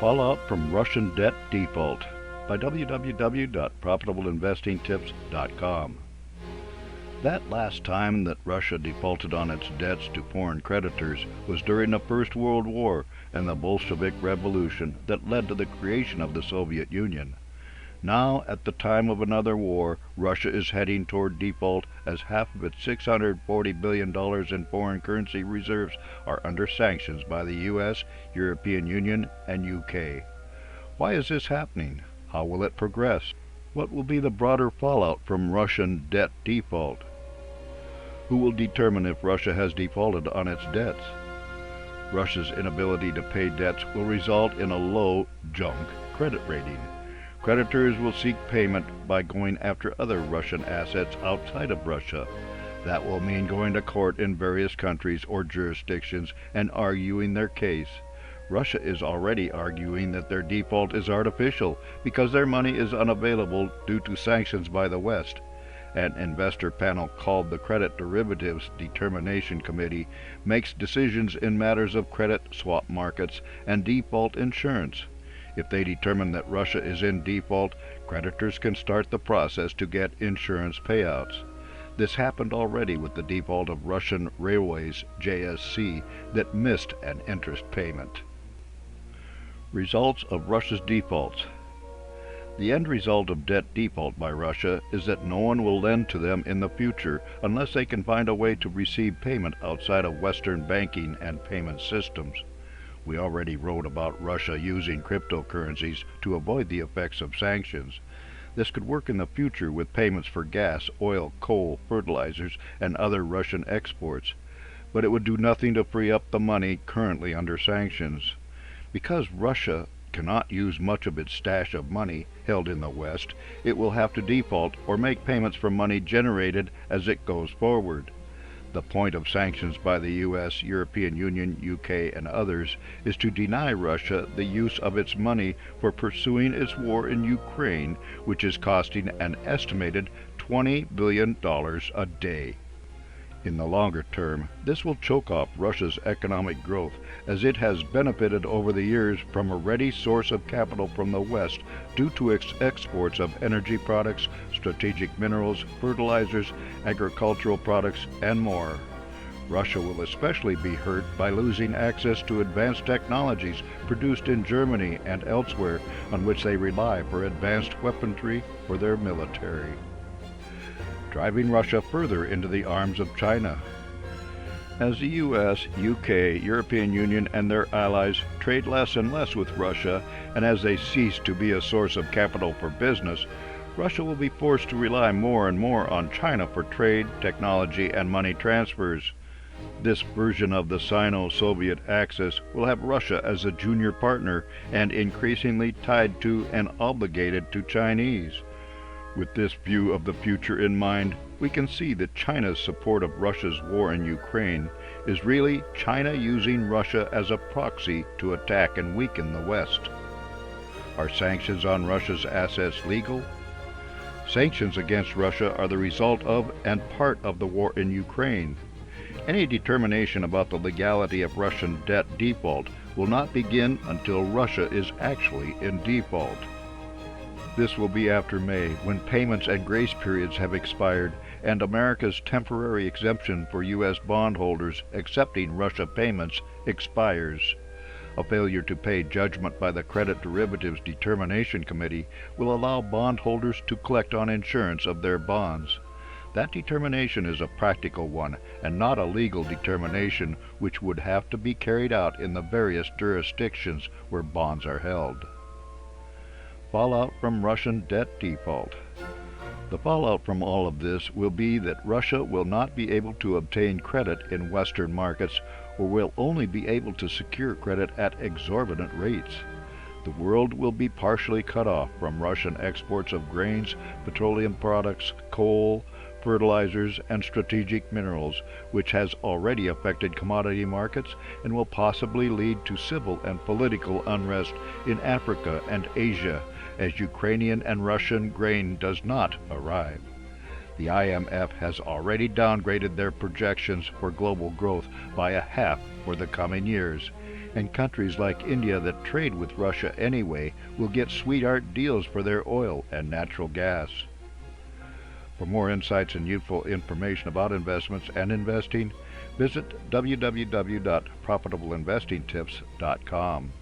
Fallout from Russian Debt Default by www.profitableinvestingtips.com. That last time that Russia defaulted on its debts to foreign creditors was during the First World War and the Bolshevik Revolution that led to the creation of the Soviet Union. Now, at the time of another war, Russia is heading toward default as half of its $640 billion in foreign currency reserves are under sanctions by the U.S., European Union, and UK. Why is this happening? How will it progress? What will be the broader fallout from Russian debt default? Who will determine if Russia has defaulted on its debts? Russia's inability to pay debts will result in a low junk credit rating. Creditors will seek payment by going after other Russian assets outside of Russia. That will mean going to court in various countries or jurisdictions and arguing their case. Russia is already arguing that their default is artificial because their money is unavailable due to sanctions by the West. An investor panel called the Credit Derivatives Determination Committee makes decisions in matters of credit swap markets and default insurance. If they determine that Russia is in default, creditors can start the process to get insurance payouts. This happened already with the default of Russian Railways JSC that missed an interest payment. Results of Russia's defaults. The end result of debt default by Russia is that no one will lend to them in the future unless they can find a way to receive payment outside of Western banking and payment systems. We already wrote about Russia using cryptocurrencies to avoid the effects of sanctions. This could work in the future with payments for gas, oil, coal, fertilizers, and other Russian exports, but it would do nothing to free up the money currently under sanctions. Because Russia cannot use much of its stash of money held in the West, it will have to default or make payments for money generated as it goes forward. The point of sanctions by the U.S., European Union, UK, and others is to deny Russia the use of its money for pursuing its war in Ukraine, which is costing an estimated $20 billion a day. In the longer term, this will choke off Russia's economic growth, as it has benefited over the years from a ready source of capital from the West due to its exports of energy products, strategic minerals, fertilizers, agricultural products, and more. Russia will especially be hurt by losing access to advanced technologies produced in Germany and elsewhere on which they rely for advanced weaponry for their military, driving Russia further into the arms of China. As the US, UK, European Union, and their allies trade less and less with Russia, and as they cease to be a source of capital for business, Russia will be forced to rely more and more on China for trade, technology, and money transfers. This version of the Sino-Soviet axis will have Russia as a junior partner and increasingly tied to and obligated to Chinese. With this view of the future in mind, we can see that China's support of Russia's war in Ukraine is really China using Russia as a proxy to attack and weaken the West. Are sanctions on Russia's assets legal? Sanctions against Russia are the result of and part of the war in Ukraine. Any determination about the legality of Russian debt default will not begin until Russia is actually in default. This will be after May, when payments and grace periods have expired and America's temporary exemption for U.S. bondholders accepting Russia payments expires. A failure to pay judgment by the Credit Derivatives Determination Committee will allow bondholders to collect on insurance of their bonds. That determination is a practical one and not a legal determination which would have to be carried out in the various jurisdictions where bonds are held. Fallout from Russian debt default. The fallout from all of this will be that Russia will not be able to obtain credit in Western markets or will only be able to secure credit at exorbitant rates. The world will be partially cut off from Russian exports of grains, petroleum products, coal, fertilizers, and strategic minerals, which has already affected commodity markets and will possibly lead to civil and political unrest in Africa and Asia, as Ukrainian and Russian grain does not arrive. The IMF has already downgraded their projections for global growth by a half for the coming years. And countries like India that trade with Russia anyway will get sweetheart deals for their oil and natural gas. For more insights and useful information about investments and investing, visit www.profitableinvestingtips.com.